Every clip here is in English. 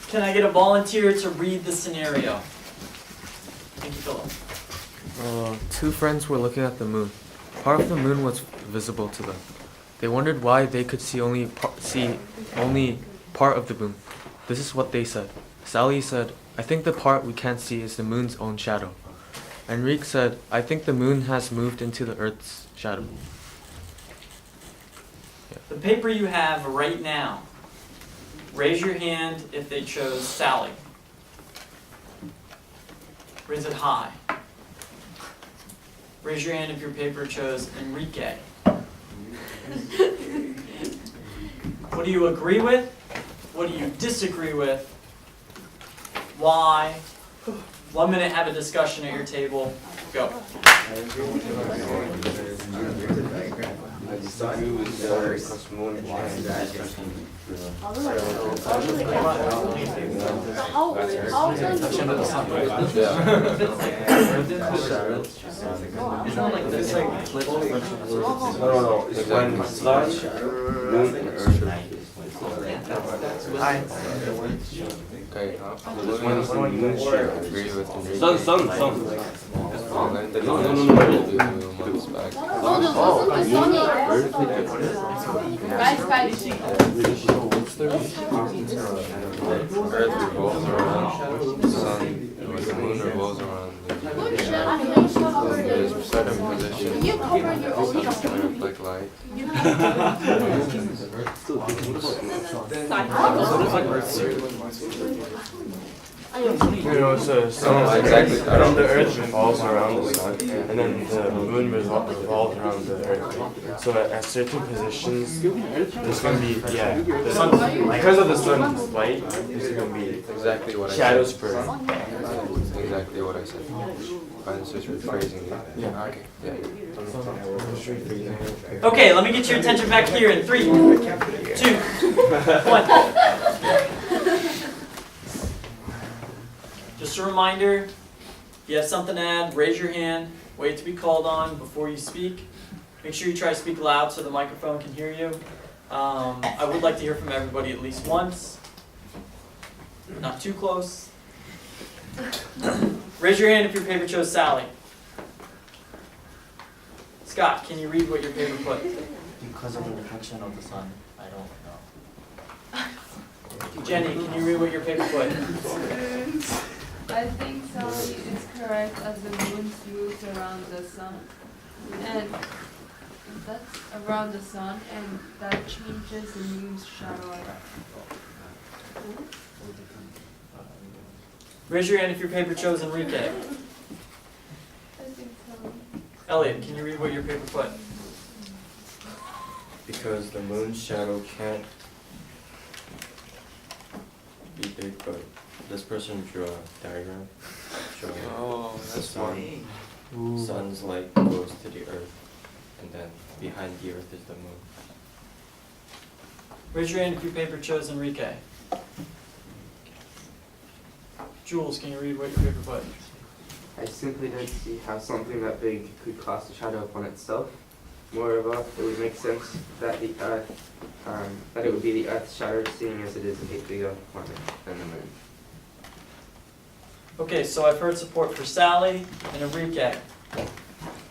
Can I get a volunteer to read the scenario? Thank you, Philip. Two friends were looking at the moon. Part of the moon was visible to them. They wondered why they could see only part of the moon. This is what they said. Sally said, "I think the part we can't see is the moon's own shadow." Enrique said, "I think the moon has moved into the Earth's shadow." The paper you have right now, raise your hand if they chose Sally. Raise it high. Raise your hand if your paper chose Enrique. What do you agree with? What do you disagree with? Why? 1 minute, have a discussion at your table. Go. Earth revolves around the sun, and the moon revolves around there's certain positions that reflect light. So Exactly. the Earth revolves around the sun, and then the moon revolves around the Earth. So at certain positions, there's going to be the sun, because of the sun's light, there's going to be Exactly what I shadows said. for. Exactly what I said. I'm just rephrasing it. Yeah. Okay. Yeah. Okay, let me get your attention back here in 3, 2, 1. Just a reminder, if you have something to add, raise your hand, wait to be called on before you speak. Make sure you try to speak loud so the microphone can hear you. I would like to hear from everybody at least once. Not too close. Raise your hand if your paper chose Sally. Scott, can you read what your paper put? Because of the reflection of the sun, I don't know. Jenny, can you read what your paper put? I think Sally is correct as the moon moves around the sun, and that's around the sun, and that changes the moon's shadow. Raise your hand if your paper chose Enrique. I think so. Elliot, can you read what your paper put? Because the moon's shadow can't be big, but this person drew a diagram showing the sun. Sun's light goes to the earth, and then behind the earth is the moon. Raise your hand if your paper chose Enrique. Jules, can you read what your paper put? I simply don't see how something that big could cast a shadow upon itself. Moreover, it would make sense that the Earth, that it would be the Earth's shadow, seeing as it is a bigger planet than the moon. Okay, so I've heard support for Sally and Enrique.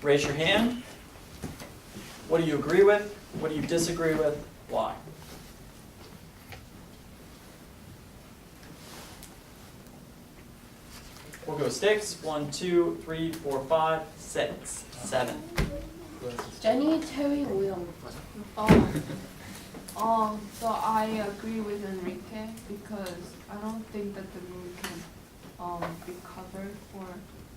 Raise your hand. What do you agree with? What do you disagree with? Why? We'll go sticks. 1, 2, 3, 4, 5, 6, 7. Jenny, Terry, Will. So I agree with Enrique because I don't think that the moon can be covered or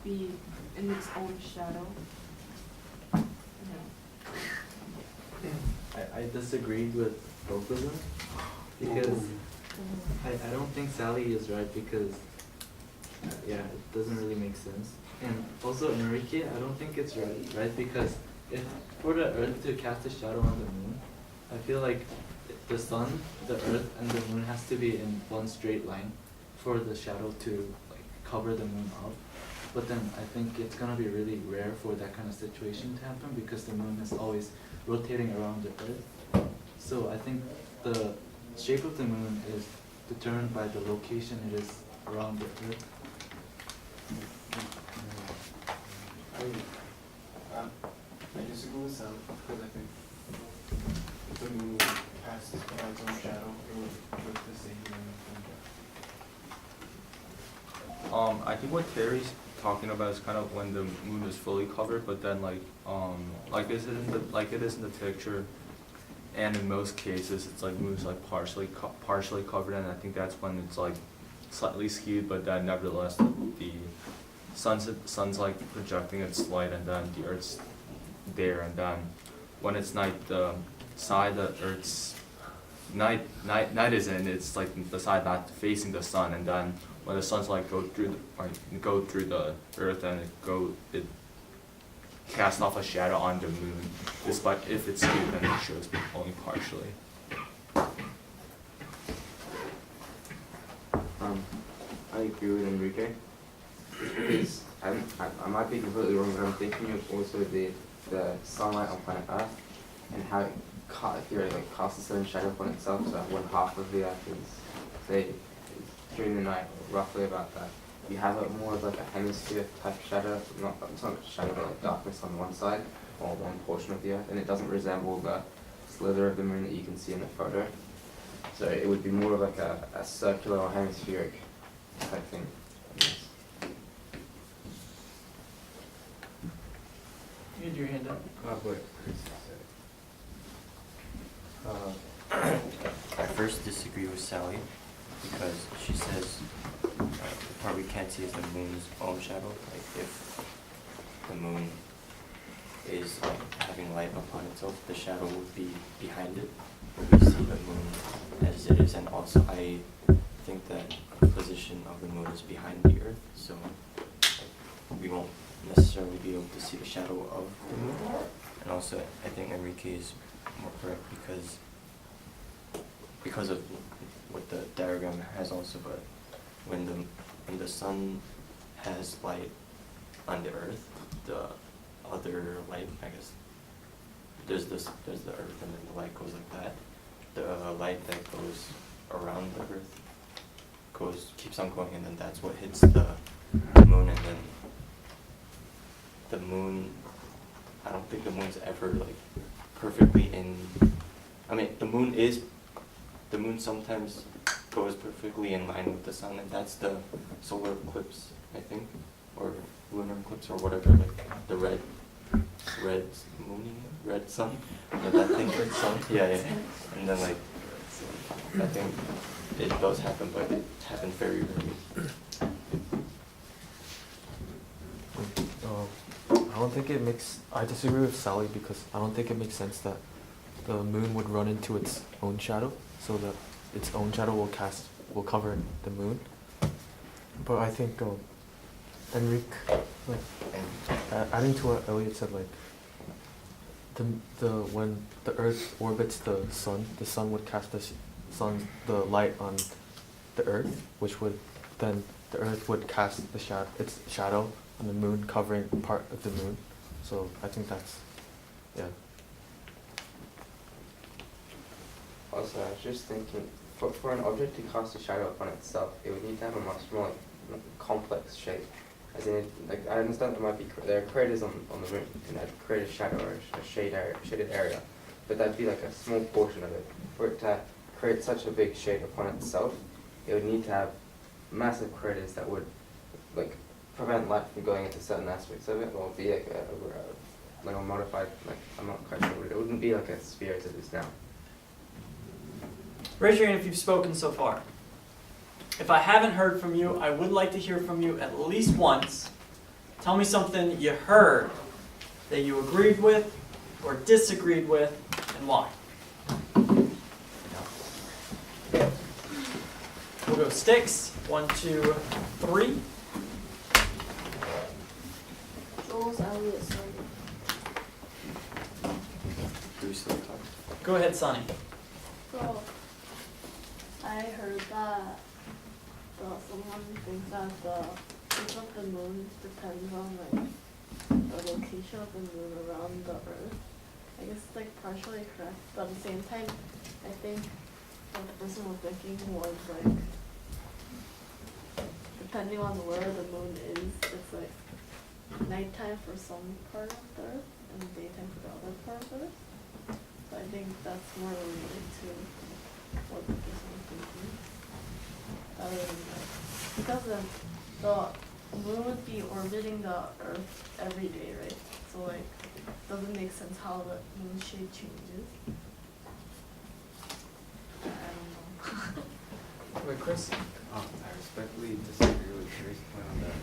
be in its own shadow. I disagreed with both of them because I don't think Sally is right because it doesn't really make sense. And also Enrique, I don't think it's right because if for the Earth to cast a shadow on the moon, I feel like the sun, the Earth, and the moon has to be in one straight line for the shadow to cover the moon up. But then I think it's gonna be really rare for that kind of situation to happen because the moon is always rotating around the Earth. So I think the shape of the moon is determined by the location it is around the Earth. I disagree with Sam because I think if the moon passes by its own shadow, it would look the same. I think what Terry's talking about is kind of when the moon is fully covered, but then like it is in the picture, and in most cases it's like moon's like partially covered, and I think that's when it's like slightly skewed, but then nevertheless the sun's like projecting its light, and then the Earth's there, and then when it's night, the side that Earth's night is in, it's like the side not facing the sun, and then when the sun's like go through the Earth, and it casts off a shadow on the moon. Despite if it's skewed, then it shows only partially. I agree with Enrique. Because I might be completely wrong, but I'm thinking of also the sunlight on planet Earth and how it casts a certain shadow upon itself. So when half of the Earth is, say, during the night, roughly about that, you have it more of like a hemisphere type shadow. It's not a shadow, but like darkness on one side or one portion of the Earth, and it doesn't resemble the slither of the moon that you can see in the photo. So it would be more of like a circular or hemispheric type thing. You had your hand up. I first disagree with Sally because she says the part we can't see is the moon's own shadow. Like if the moon is like having light upon itself, the shadow would be behind it. We see the moon as it is, and also I think that the position of the moon is behind the Earth, so we won't necessarily be able to see the shadow of the moon. And also, I think Enrique is more correct because of what the diagram has also. But when the sun has light on the Earth, the other light, I guess, there's the Earth, and then the light goes like that. The light that goes around the Earth keeps on going, and then that's what hits the moon, and then the moon, I don't think the moon's ever like perfectly in, I mean the moon sometimes goes perfectly in line with the sun, and that's the solar eclipse, I think, or lunar eclipse or whatever, like the red sun, yeah, that thing, red sun, yeah, and then like, I think it does happen, but it happens very rarely. I don't think it makes. I disagree with Sally because I don't think it makes sense that the moon would run into its own shadow, so that its own shadow will cover the moon. But I think Enrique, like adding to what Elliot said, like when the Earth orbits the sun would cast the light on the Earth, which would then the Earth would cast its shadow on the moon, covering part of the moon. So I think that's, yeah. Also, I was just thinking, for an object to cast a shadow upon itself, it would need to have a much more like complex shape. As in, like I understand there are craters on the moon, and that create a shadow or a shaded area, but that'd be like a small portion of it. For it to create such a big shade upon itself, it would need to have massive craters that would like prevent light from going into certain aspects of it, or be like a modified, like I'm not quite sure, but it wouldn't be like a sphere as it is now. Raise your hand if you've spoken so far. If I haven't heard from you, I would like to hear from you at least once. Tell me something you heard that you agreed with or disagreed with, and why. We'll go sticks. 1, 2, 3. Jules, Elliot, Sonny. Do we still talk? Go ahead, Sonny. So, I heard that someone thinks that the shape of the moon depends on like the location of the moon around the Earth. I guess it's like partially correct, but at the same time, I think what the person was thinking was like, depending on where the moon is, it's like nighttime for some part of the earth and daytime for the other part of the earth. So I think that's more related to what the person was thinking. Other than that, because then the moon would be orbiting the earth every day, right? So like, doesn't make sense how the moon shape changes. I don't know. Wait, Chris? I respectfully disagree with Terry's point on that.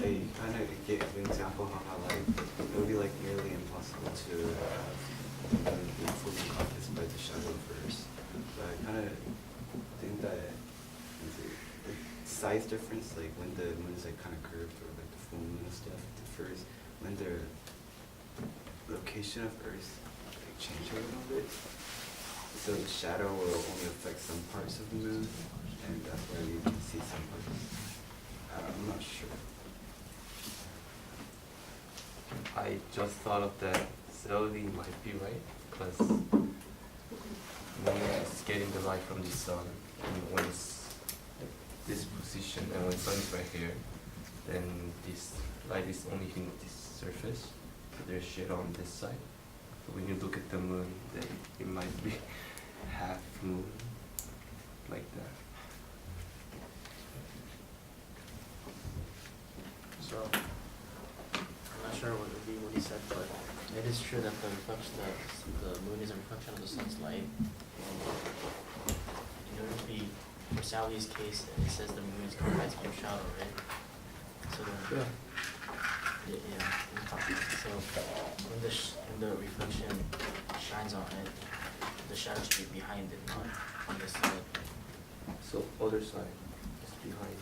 They kind of gave an example of how like it would be like nearly impossible to be fully encompassed by the shadow of Earth. But I kind of think that the size difference, like when the moon is like kind of curved or like the full moon and stuff, differs when the location of Earth like change a little bit. So the shadow will only affect some parts of the moon, and that's why we can see some parts. I'm not sure. I just thought of that Sally might be right, because moon is getting the light from the sun, and when it's at this position and when sun is right here, then this light is only hitting this surface, so there's shade on this side. But when you look at the moon, then it might be half moon, like that. So, I'm not sure what would be what he said, but it is true that the moon is a reflection of the sun's light. In order to be, for Sally's case, it says the moon is covered by its own shadow, right? So then, so when the reflection shines on it, the shadow should be behind it, not on the side. So other side is behind.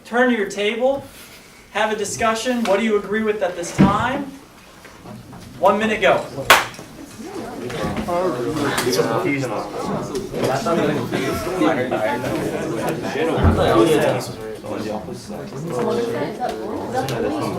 Turn to your table, have a discussion. What do you agree with at this time? 1 minute, go. I thought Elliot's case was very